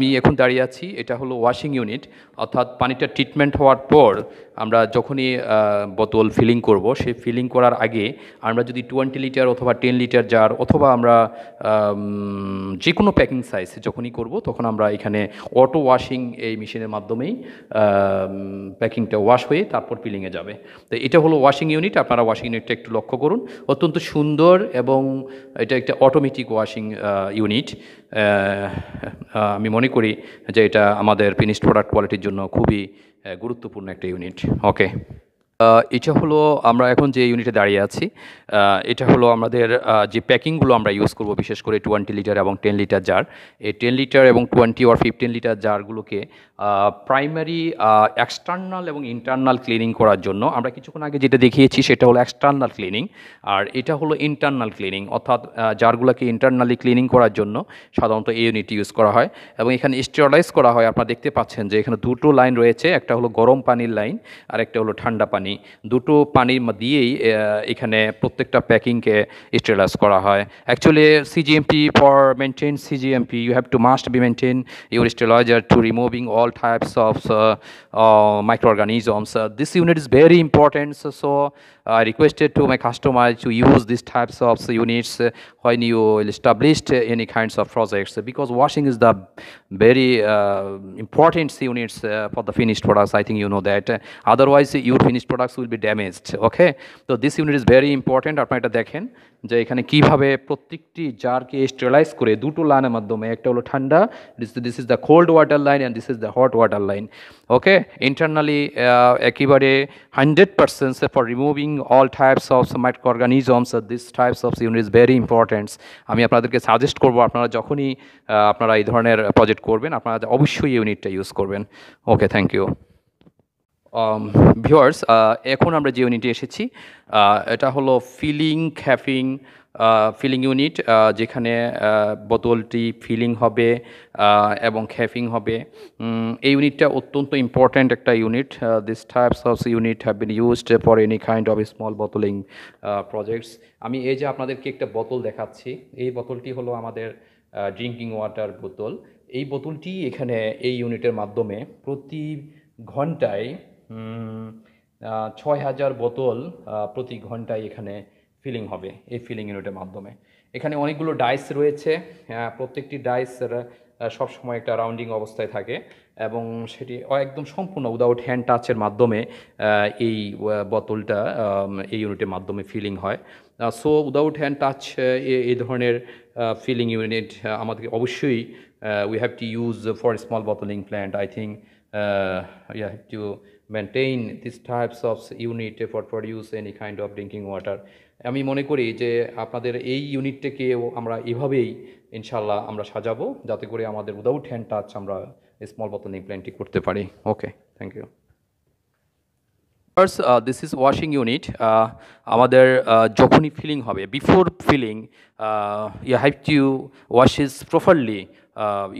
আমি এখন দাঁড়িয়ে আছি, এটা হলো ওয়াশিং ইউনিট, অর্থাৎ পানিটা ট্রিটমেন্ট হওয়ার পর আমরা যখনই বোতল ফিলিং করব, সেই ফিলিং করার আগে আমরা যদি 20 লিটার অথবা 10 লিটার জার অথবা আমরা যে কোনো প্যাকিং সাইজ যখনই করব, তখন আমরা এখানে অটো ওয়াশিং এই মেশিনের মাধ্যমেই প্যাকিংটা ওয়াশ হয়ে তারপর ফিলিংয়ে যাবে। তো এটা হলো ওয়াশিং ইউনিট। আপনারা ওয়াশিং ইউনিটটা একটু লক্ষ্য করুন, অত্যন্ত সুন্দর এবং এটা একটা অটোমেটিক ওয়াশিং ইউনিট। আমি মনে করি যে এটা আমাদের ফিনিশড প্রোডাক্ট কোয়ালিটির জন্য খুবই গুরুত্বপূর্ণ একটা ইউনিট। ওকে, এটা হলো আমরা এখন যে ইউনিটে দাঁড়িয়ে আছি, এটা হলো আমাদের যে প্যাকিংগুলো আমরা ইউজ করব, বিশেষ করে 20 লিটার এবং 10 লিটার জার। এই 10 লিটার এবং 20 or 15 লিটার জারগুলোকে প্রাইমারি এক্সটার্নাল এবং ইন্টারনাল ক্লিনিং করার জন্য আমরা কিছুক্ষণ আগে যেটা দেখিয়েছি সেটা হলো এক্সটার্নাল ক্লিনিং, আর এটা হলো ইন্টারনাল ক্লিনিং, অর্থাৎ জারগুলোকে ইন্টারনালি ক্লিনিং করার জন্য সাধারণত এই ইউনিট ইউজ করা হয় এবং এখানে স্টেরিলাইজ করা হয়। আপনারা দেখতে পাচ্ছেন যে এখানে দুটো লাইন রয়েছে, একটা হলো গরম পানির লাইন আর একটা হলো ঠান্ডা পানি। দুটো পানির দিয়েই এখানে প্রত্যেকটা প্যাকিংকে স্টেরিলাইজ করা হয়। Actually CGMP, for maintain CGMP you have to must be maintain your sterilizer to removing all types of microorganisms. This unit is very important, so I requested to my customer to use these types of units when you establish any kinds of projects, because washing is the very important units for the finished products. I think you know that. Otherwise your finished products will be damaged. Okay, so this unit is very important. আপনারা এটা দেখেন যে এখানে কিভাবে প্রত্যেকটি জারকে sterilise করে দুটো লাইনের মাধ্যমে, একটা হলো ঠান্ডা, this is the cold water line and this is the hot water line. Okay, internally একেবারে 100% for removing all types of মাইক্রোঅর্গানিজমস। This types of unit is very important. আমি আপনাদেরকে সাজেস্ট করবো, আপনারা যখনই আপনারা এই ধরনের প্রজেক্ট করবেন, আপনারা অবশ্যই ইউনিটটা ইউজ করবেন। ওকে, থ্যাংক ইউ। ভিউয়ার্স, এখন আমরা যে ইউনিটে এসেছি এটা হলো ফিলিং ইউনিট, যেখানে বোতলটি ফিলিং হবে এবং খ্যাফিং হবে। এই ইউনিটটা অত্যন্ত ইম্পর্ট্যান্ট একটা unit. This types of unit have been used for any kind of small bottling projects. আমি এই যে আপনাদেরকে একটা বোতল দেখাচ্ছি, এই বোতলটি হলো আমাদের ড্রিঙ্কিং ওয়াটার বোতল। এই বোতলটি এখানে এই ইউনিটের মাধ্যমে প্রতি ঘন্টায় 6000 বোতল প্রতি ঘন্টায় এখানে ফিলিং হবে এই ফিলিং ইউনিটের মাধ্যমে। এখানে অনেকগুলো ডাইস রয়েছে, প্রত্যেকটি ডাইস সবসময় একটা রাউন্ডিং অবস্থায় থাকে এবং সেটি একদম সম্পূর্ণ উইদাউট হ্যান্ড টাচের মাধ্যমে এই বোতলটা এই ইউনিটের মাধ্যমে ফিলিং হয়। সো উইদাউট হ্যান্ড টাচ এই ধরনের ফিলিং ইউনিট আমাদের অবশ্যই we have to use for small bottling plant. I think you have to maintain these types of unit for produce any kind of drinking water. আমি মনে করি যে আপনাদের এই ইউনিটটাকে আমরা এভাবেই ইনশাল্লাহ আমরা সাজাবো, যাতে করে আমাদের উইদাউট হ্যান্ড টাচ আমরা স্মল বটলিং প্ল্যান্টটি করতে পারি। Okay, thank you. First, this is washing unit. আমাদের যখনই ফিলিং হবে, before filling you have to wash it properly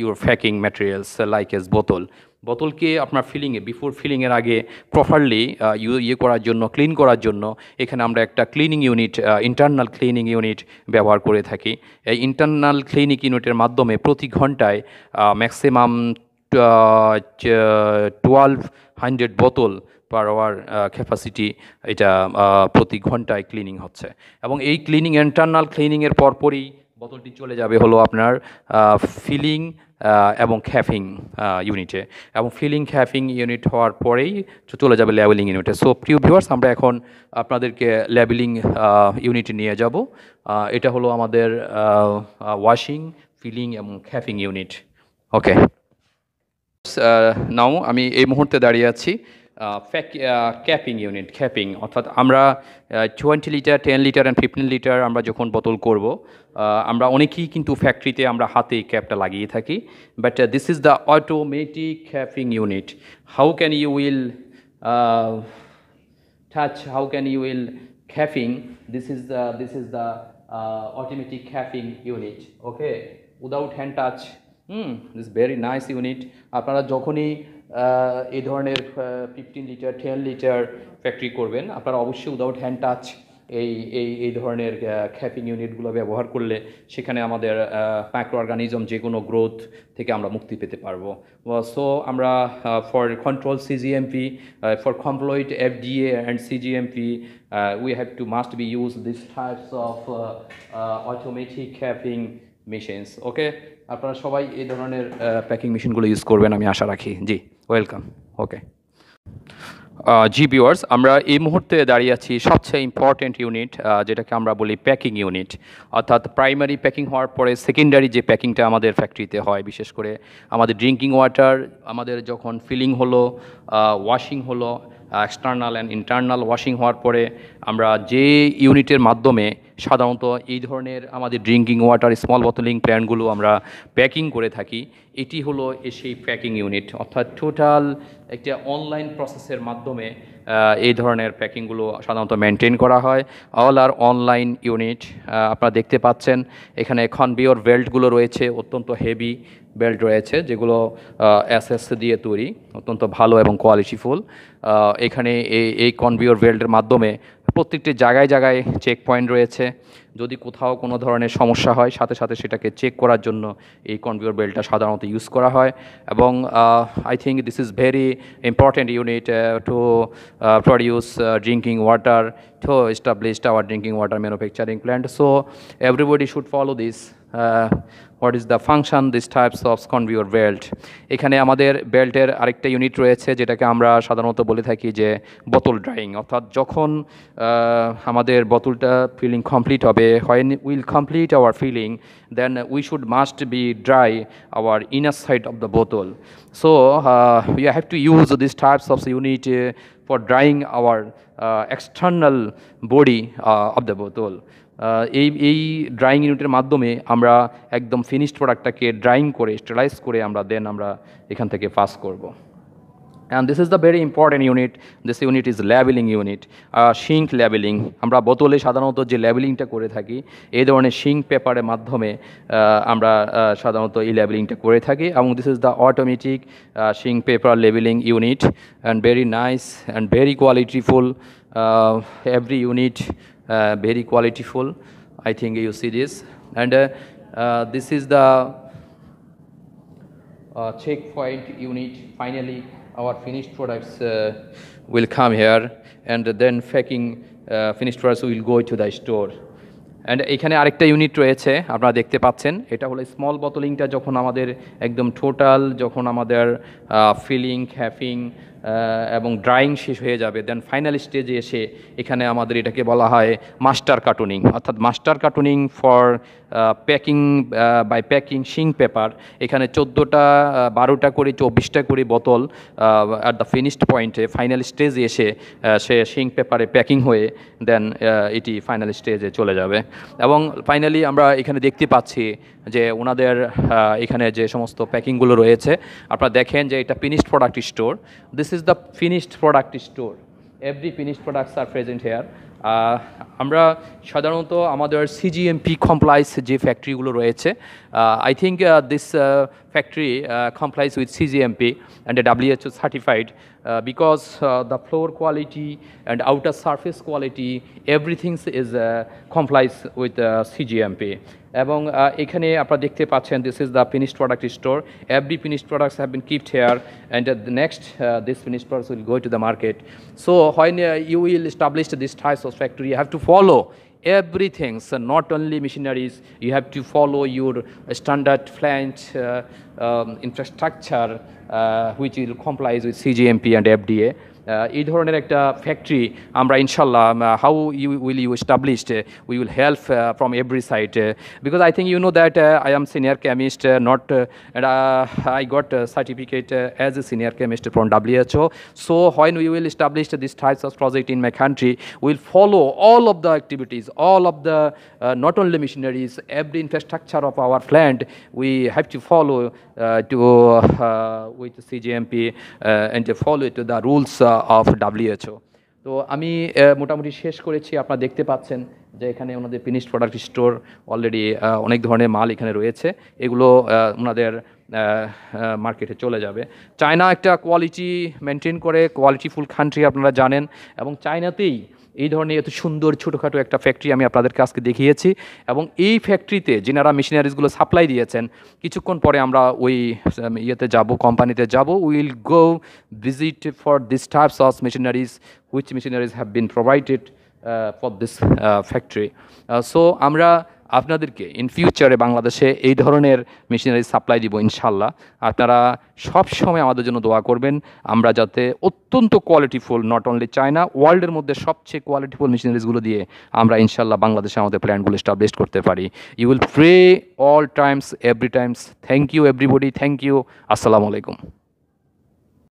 your packing materials like as বোতলকে আপনার ফিলিংয়ে, বিফোর ফিলিংয়ের আগে প্রপারলি করার জন্য, ক্লিন করার জন্য এখানে আমরা একটা cleaning unit, internal cleaning unit ব্যবহার করে থাকি। এই ইন্টারনাল ক্লিনিং ইউনিটের মাধ্যমে প্রতি ঘন্টায় ম্যাক্সিমাম 1200 বোতল পার আওয়ার ক্যাপাসিটি, এটা প্রতি ঘন্টায় ক্লিনিং হচ্ছে এবং এই ক্লিনিং, ইন্টারনাল ক্লিনিংয়ের পরপরই বোতলটি চলে যাবে হলো আপনার ফিলিং এবং খ্যাফিং ইউনিটে, এবং ফিলিং খ্যাফিং ইউনিট হওয়ার পরেই চলে যাবে লেবেলিং ইউনিটে। সো প্রিয় ভিউয়ার্স, আমরা এখন আপনাদেরকে লেবেলিং ইউনিটে নিয়ে যাব। এটা হলো আমাদের ওয়াশিং, ফিলিং এবং খ্যাফিং ইউনিট। ওকে, নাও আমি এই মুহূর্তে দাঁড়িয়ে আছি ক্যাপিং ইউনিট। ক্যাপিং অর্থাৎ আমরা 20 লিটার, 10 লিটার অ্যান্ড 15 লিটার আমরা যখন বোতল করব, আমরা অনেকেই কিন্তু ফ্যাক্টরিতে আমরা হাতে ক্যাপটা লাগিয়ে থাকি, but this is the automatic capping unit. How can you will touch, how can you will capping? This is the automatic capping unit. Okay, without hand touch. This very nice unit. আপনারা যখনই এই ধরনের 15 litre, 10 litre factory করবেন, আপনারা অবশ্যই without hand touch এই এই ধরনের খ্যাপিং ইউনিটগুলো ব্যবহার করলে সেখানে আমাদের মাইক্রো অর্গানিজম যে কোনো গ্রোথ থেকে আমরা মুক্তি পেতে পারবো। সো আমরা for control CGMP, for complied FDA and CGMP, we have to must be use these types of automatic capping machines. ওকে, আপনারা সবাই এই ধরনের প্যাকিং মেশিনগুলো ইউজ করবেন আমি আশা রাখি। জি, ওয়েলকাম। ওকে, জি ভিউয়ার্স, আমরা এই মুহূর্তে দাঁড়িয়ে আছি সবচেয়ে ইম্পর্টেন্ট ইউনিট, যেটাকে আমরা বলি প্যাকিং ইউনিট। অর্থাৎ প্রাইমারি প্যাকিং হওয়ার পরে সেকেন্ডারি যে প্যাকিংটা আমাদের ফ্যাক্টরিতে হয়, বিশেষ করে আমাদের ড্রিঙ্কিং ওয়াটার আমাদের যখন ফিলিং হলো, ওয়াশিং হলো, এক্সটার্নাল অ্যান্ড ইন্টারনাল ওয়াশিং হওয়ার পরে আমরা যে ইউনিটের মাধ্যমে সাধারণত এই ধরনের আমাদের ড্রিঙ্কিং ওয়াটার স্মল বটলিং প্ল্যান্টগুলো আমরা প্যাকিং করে থাকি, এটি হলো সেই প্যাকিং ইউনিট। অর্থাৎ টোটাল একটা অনলাইন প্রসেসের মাধ্যমে এই ধরনের প্যাকিংগুলো সাধারণত মেনটেন করা হয়। অল আর অনলাইন ইউনিট। আপনারা দেখতে পাচ্ছেন এখানে কনভেয়র বেল্টগুলো রয়েছে, অত্যন্ত হেভি বেল্ট রয়েছে যেগুলো এসএস দিয়ে তৈরি, অত্যন্ত ভালো এবং কোয়ালিটিফুল। এখানে এই কনভেয়র বেল্টের মাধ্যমে প্রত্যেকটি জায়গায় জায়গায় চেক পয়েন্ট রয়েছে। যদি কোথাও কোনো ধরনের সমস্যা হয় সাথে সাথে সেটাকে চেক করার জন্য এই কনভেয়র বেল্টটা সাধারণত ইউজ করা হয়। এবং I think this is very important unit to produce drinking water, to establish our drinking water manufacturing plant. So everybody should follow this. What is the function this types of conveyor belt? এখানে আমাদের বেল্টের আরেকটা unit রয়েছে যেটাকে আমরা সাধারণত বলে থাকি যে বোতল ড্রাইং। অর্থাৎ যখন আমাদের বোতলটা ফিলিং কমপ্লিট হবে, when we'll complete our filling, then we should must be dry our inner side of the bottle. So we have to use these types of unit for drying our external body of the bottle. এই drawing ইউনিটের মাধ্যমে আমরা একদম finished প্রোডাক্টটাকে drawing করে স্টেলাইজ করে আমরা দেন আমরা এখান থেকে পাস করব। And this is the very important unit. This unit is labeling unit, shrink labelling. আমরা বোতলে সাধারণত যে লেবেলিংটা করে থাকি এই ধরনের শিঙ্ক পেপারের মাধ্যমে আমরা সাধারণত এই লেবেলিংটা করে থাকি। এবং this is the automatic shrink paper labelling unit, and very nice and very qualityful. Every unit very qualityful. I think you see this, and this is the checkpoint unit. Finally our finished products will come here, and then packing finished products will go to the store. And এখানে আরেকটা unit রয়েছে আপনারা দেখতে পাচ্ছেন, এটা হলো small বটলিংটা। যখন আমাদের একদম টোটাল যখন আমাদের ফিলিং, হ্যাফিং এবং ড্রাইং শেষ হয়ে যাবে, দেন ফাইনাল স্টেজে এসে এখানে আমাদের এটাকে বলা হয় মাস্টার কার্টুনিং। অর্থাৎ master cartoning for packing by packing shrink paper. এখানে 14টা 12টা করে 24টা করে বোতল অ্যাট দ্য ফিনিশড পয়েন্টে ফাইনাল স্টেজে এসে সে শিঙ্ক পেপারে প্যাকিং হয়ে দেন এটি ফাইনাল স্টেজে চলে যাবে। এবং ফাইনালি আমরা এখানে দেখতে পাচ্ছি যে ওনাদের এখানে যে সমস্ত প্যাকিংগুলো রয়েছে আপনারা দেখেন যে এটা finished product store. This is the finished product store. Every finished products are present here. আমরা সাধারণত আমাদের সিজিএমপি কমপ্লাইস যে ফ্যাক্টরিগুলো রয়েছে, I think this factory complies with CGMP and a WHO certified because the floor quality and outer surface quality everything is complies with CGMP. এবং এখানে আপনারা দেখতে পাচ্ছেন this is the finished product store. Every finished products have been kept here, and the next this finished products will go to the market. So when you will establish this type of factory, you have to follow everything, so not only machineries, you have to follow your standard plant infrastructure which will comply with CGMP and FDA. এই ধরনের একটা factory আমরা ইনশাল্লাহ how will you established, we will help from every side, because I think you know that I am senior chemist, not and I got a certificate as a senior chemist from WHO. So when we will establish this types of project in my country, we will follow all of the activities, all of the not only machineries, every infrastructure of our plant we have to follow with CGMP and to follow to the rules of WHO. তো আমি মোটামুটি শেষ করেছি। আপনারা দেখতে পাচ্ছেন যে এখানে ওনাদের ফিনিশড প্রোডাক্ট স্টোর অলরেডি অনেক ধরনের মাল এখানে রয়েছে, এগুলো ওনাদের মার্কেটে চলে যাবে। চায়না একটা কোয়ালিটি মেনটেন করে, কোয়ালিটিফুল কান্ট্রি আপনারা জানেন, এবং চায়নাতেই এই ধরনের এত সুন্দর ছোটোখাটো একটা ফ্যাক্টরি আমি আপনাদেরকে আজকে দেখিয়েছি, এবং এই ফ্যাক্টরিতে যেনারা মেশিনারিজগুলো সাপ্লাই দিয়েছেন, কিছুক্ষণ পরে আমরা ওই ইয়েতে যাব, কোম্পানিতে যাব, will go visit for this types of machineries which machineries have been provided for this factory. So আমরা আপনাদেরকে ইন ফিউচারে বাংলাদেশে এই ধরনের মেশিনারি সাপ্লাই দিব ইনশাল্লাহ। আপনারা সব সময় আমাদের জন্য দোয়া করবেন, আমরা যাতে অত্যন্ত কোয়ালিটিফুল, নট অনলি চায়না, ওয়ার্ল্ডের মধ্যে সবচেয়ে কোয়ালিটিফুল মেশিনারিজগুলো দিয়ে আমরা ইনশাল্লাহ বাংলাদেশে আমাদের প্ল্যান্টগুলো এস্টাবলিশ করতে পারি। You will pray all times, every times. Thank you everybody, thank you, আসসালামু আলাইকুম।